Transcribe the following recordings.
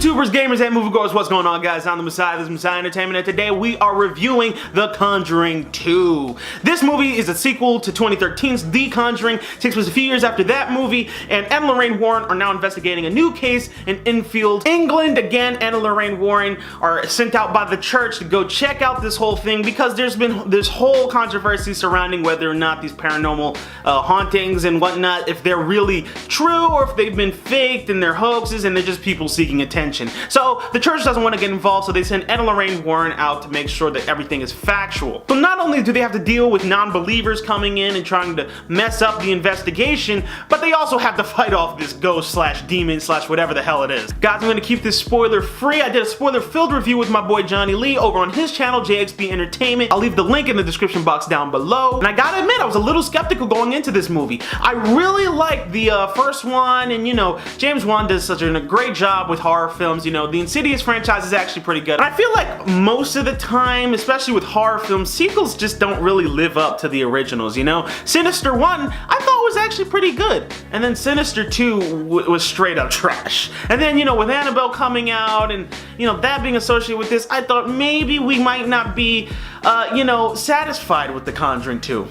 YouTubers, gamers, and moviegoers, what's going on, guys? I'm the Messiah, this is Messiah Entertainment, and today we are reviewing The Conjuring 2. This movie is a sequel to 2013's The Conjuring. It takes place a few years after that movie, and Ed and Lorraine Warren are now investigating a new case in Enfield, England. Again, Ed and Lorraine Warren are sent out by the church to go check out this whole thing because there's been this whole controversy surrounding whether or not these paranormal hauntings and whatnot, if they're really true or if they've been faked and they're hoaxes and they're just people seeking attention. So the church doesn't want to get involved, so they send Ed and Lorraine Warren out to make sure that everything is factual. So not only do they have to deal with non-believers coming in and trying to mess up the investigation, but they also have to fight off this ghost slash demon slash whatever the hell it is. Guys, I'm going to keep this spoiler free. I did a spoiler filled review with my boy Johnny Lee over on his channel, JXB Entertainment. I'll leave the link in the description box down below. And I gotta admit, I was a little skeptical going into this movie. I really liked the first one, and you know, James Wan does such a great job with horror films. You know, the Insidious franchise is actually pretty good. And I feel like most of the time, especially with horror films, sequels just don't really live up to the originals, you know? Sinister 1, I thought was actually pretty good. And then Sinister 2 was straight up trash. And then, you know, with Annabelle coming out and, you know, that being associated with this, I thought maybe we might not be, you know, satisfied with The Conjuring 2.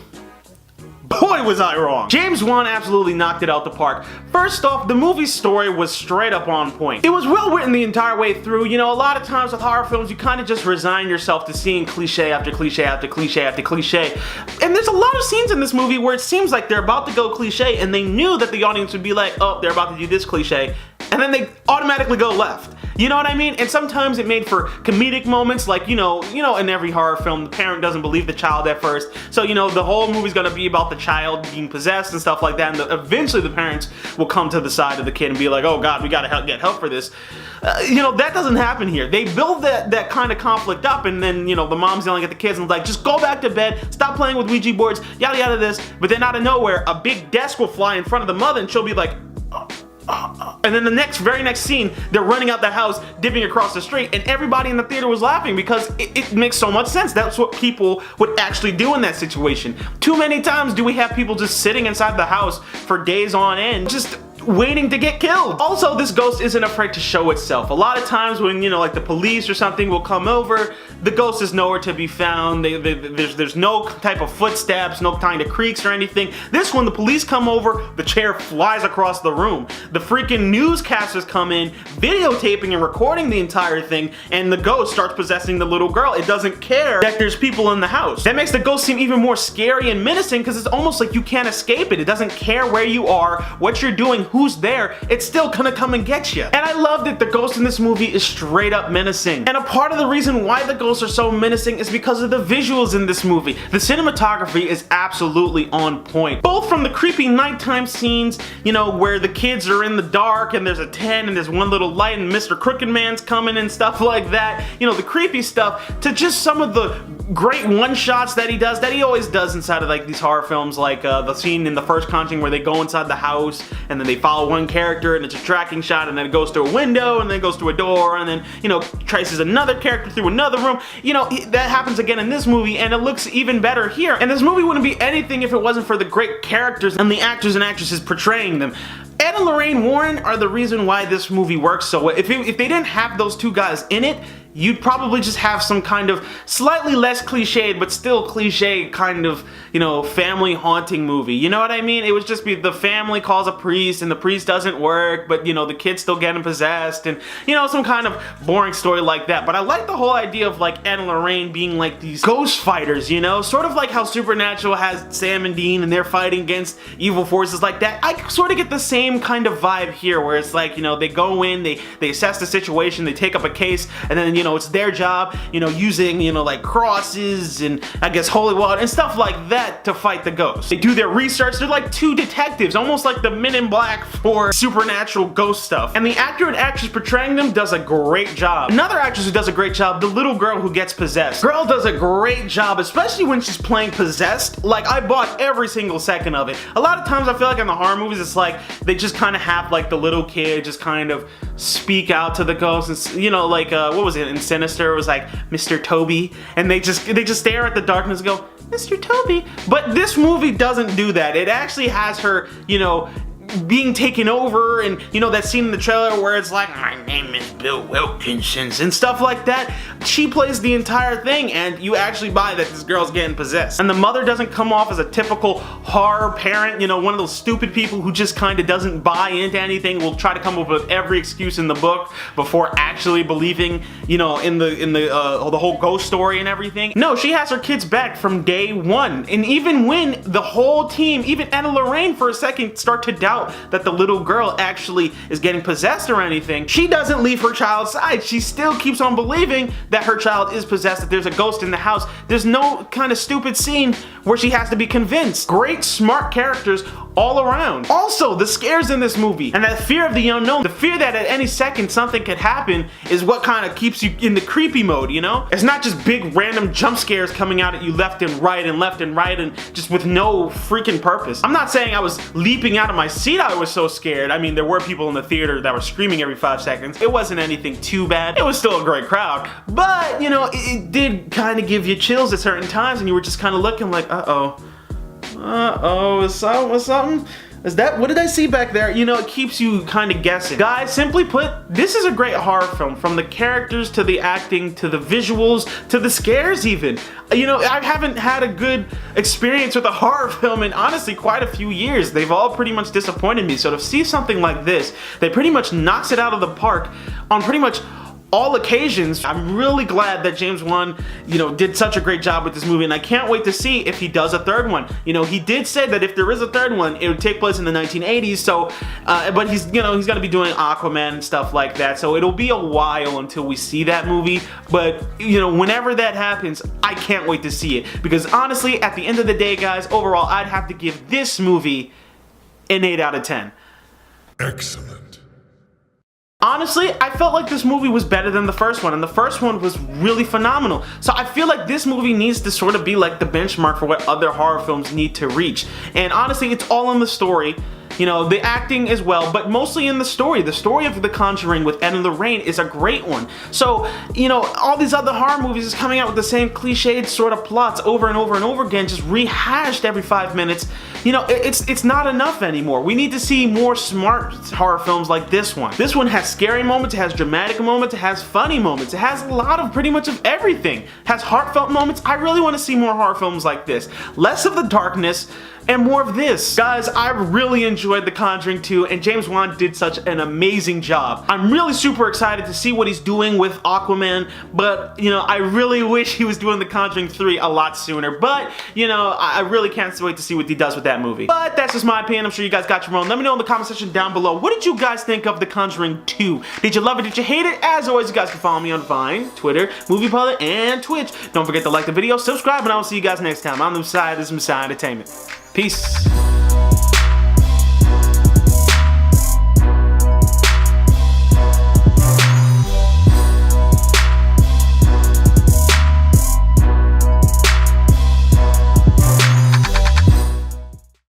Boy, was I wrong. James Wan absolutely knocked it out the park. First off, the movie's story was straight up on point. It was well written the entire way through. You know, a lot of times with horror films, you kind of just resign yourself to seeing cliche after cliche after cliche after cliche. And there's a lot of scenes in this movie where it seems like they're about to go cliche and they knew that the audience would be like, oh, they're about to do this cliche. And then they automatically go left. You know what I mean? And sometimes it made for comedic moments, like, you know, in every horror film, the parent doesn't believe the child at first. So, you know, the whole movie's gonna be about the child being possessed and stuff like that. And eventually the parents will come to the side of the kid and be like, oh God, we gotta get help for this. You know, that doesn't happen here. They build that kind of conflict up, and then, you know, the mom's yelling at the kids and like, just go back to bed, stop playing with Ouija boards, yada yada this. But then out of nowhere, a big desk will fly in front of the mother and she'll be like, and then the very next scene, they're running out that house, dipping across the street, and everybody in the theater was laughing because it makes so much sense. That's what people would actually do in that situation. Too many times do we have people just sitting inside the house for days on end, just waiting to get killed. Also, this ghost isn't afraid to show itself. A lot of times when, you know, like the police or something will come over, the ghost is nowhere to be found. There's no type of footsteps, no kind of creaks or anything. This one, the police come over, the chair flies across the room. The freaking newscasters come in, videotaping and recording the entire thing, and the ghost starts possessing the little girl. It doesn't care that there's people in the house. That makes the ghost seem even more scary and menacing because it's almost like you can't escape it. It doesn't care where you are, what you're doing, who's there, it's still gonna come and get you. And I love that the ghost in this movie is straight up menacing. And a part of the reason why the ghosts are so menacing is because of the visuals in this movie. The cinematography is absolutely on point. Both from the creepy nighttime scenes, you know, where the kids are in the dark and there's a tent and there's one little light and Mr. Crooked Man's coming and stuff like that, you know, the creepy stuff, to just some of the great one-shots that he always does inside of like these horror films, like the scene in the first Conjuring where they go inside the house and then they follow one character and it's a tracking shot and then it goes to a window and then it goes to a door and then, you know, traces another character through another room. You know, that happens again in this movie and it looks even better here. And this movie wouldn't be anything if it wasn't for the great characters and the actors and actresses portraying them. Ed and Lorraine Warren are the reason why this movie works so well. If they didn't have those two guys in it, you'd probably just have some kind of slightly less cliched, but still cliche kind of, you know, family haunting movie. You know what I mean? It would just be the family calls a priest and the priest doesn't work, but, you know, the kids still getting possessed and, you know, some kind of boring story like that. But I like the whole idea of like Ed and Lorraine being like these ghost fighters, you know? Sort of like how Supernatural has Sam and Dean and they're fighting against evil forces like that. I sort of get the same kind of vibe here where it's like, you know, they go in, they assess the situation, they take up a case, and then, you know, it's their job, you know, using, you know, like crosses and I guess holy water and stuff like that to fight the ghost. They do their research. They're like two detectives, almost like the Men in Black for supernatural ghost stuff. And the actor and actress portraying them does a great job. Another actress who does a great job, the little girl who gets possessed. Girl does a great job, especially when she's playing possessed. Like, I bought every single second of it. A lot of times I feel like in the horror movies, it's like they just kind of have like the little kid just kind of speak out to the ghost and, you know, like what was it in Sinister? It was like Mr. Toby, and they just stare at the darkness and go, Mr. Toby. But this movie doesn't do that. It actually has her, you know, being taken over, and you know that scene in the trailer where it's like, my name is Bill Wilkinson's and stuff like that. She plays the entire thing, and you actually buy that this girl's getting possessed. And the mother doesn't come off as a typical horror parent, you know, one of those stupid people who just kind of doesn't buy into anything, will try to come up with every excuse in the book before actually believing, you know, in the whole ghost story and everything. No, she has her kids back from day one. And even when the whole team, even Ed and Lorraine for a second start to doubt that the little girl actually is getting possessed or anything, she doesn't leave her child's side. She still keeps on believing that her child is possessed, that there's a ghost in the house. There's no kind of stupid scene where she has to be convinced. Great, smart characters all around. Also, the scares in this movie and that fear of the unknown, the fear that at any second something could happen, is what kind of keeps you in the creepy mode, you know? It's not just big random jump scares coming out at you left and right and just with no freaking purpose. I'm not saying I was leaping out of my seat, I was so scared. I mean, there were people in the theater that were screaming every 5 seconds. It wasn't anything too bad. It was still a great crowd, but you know, it did kind of give you chills at certain times, and you were just kind of looking like, is something? Is that, what did I see back there? You know, it keeps you kind of guessing. Guys, simply put, this is a great horror film. From the characters, to the acting, to the visuals, to the scares even. You know, I haven't had a good experience with a horror film in honestly quite a few years. They've all pretty much disappointed me. So to see something like this, that pretty much knocks it out of the park on pretty much all occasions, I'm really glad that James Wan, you know, did such a great job with this movie, and I can't wait to see if he does a third one. You know, he did say that if there is a third one, it would take place in the 1980s, so, but he's, you know, he's gonna be doing Aquaman and stuff like that, so it'll be a while until we see that movie, but, you know, whenever that happens, I can't wait to see it, because honestly, at the end of the day, guys, overall, I'd have to give this movie an 8 out of 10. Excellent. Honestly, I felt like this movie was better than the first one, and the first one was really phenomenal. So I feel like this movie needs to sort of be like the benchmark for what other horror films need to reach. And honestly, it's all in the story. You know, the acting as well, but mostly in the story. The story of The Conjuring with Ed and Lorraine is a great one. So, you know, all these other horror movies is coming out with the same cliched sort of plots over and over and over again, just rehashed every 5 minutes. You know, it's not enough anymore. We need to see more smart horror films like this one. This one has scary moments, it has dramatic moments, it has funny moments, it has a lot of pretty much of everything. It has heartfelt moments. I really want to see more horror films like this. Less of the darkness and more of this. Guys, I really enjoyed The Conjuring 2, and James Wan did such an amazing job. I'm really super excited to see what he's doing with Aquaman, but, you know, I really wish he was doing The Conjuring 3 a lot sooner, but, you know, I really can't wait to see what he does with that movie. But that's just my opinion. I'm sure you guys got your own. Let me know in the comment section down below. What did you guys think of The Conjuring 2? Did you love it? Did you hate it? As always, you guys can follow me on Vine, Twitter, Movie Parlor, and Twitch. Don't forget to like the video, subscribe, and I will see you guys next time. I'm the Messiah. This is Messiah Entertainment. Peace.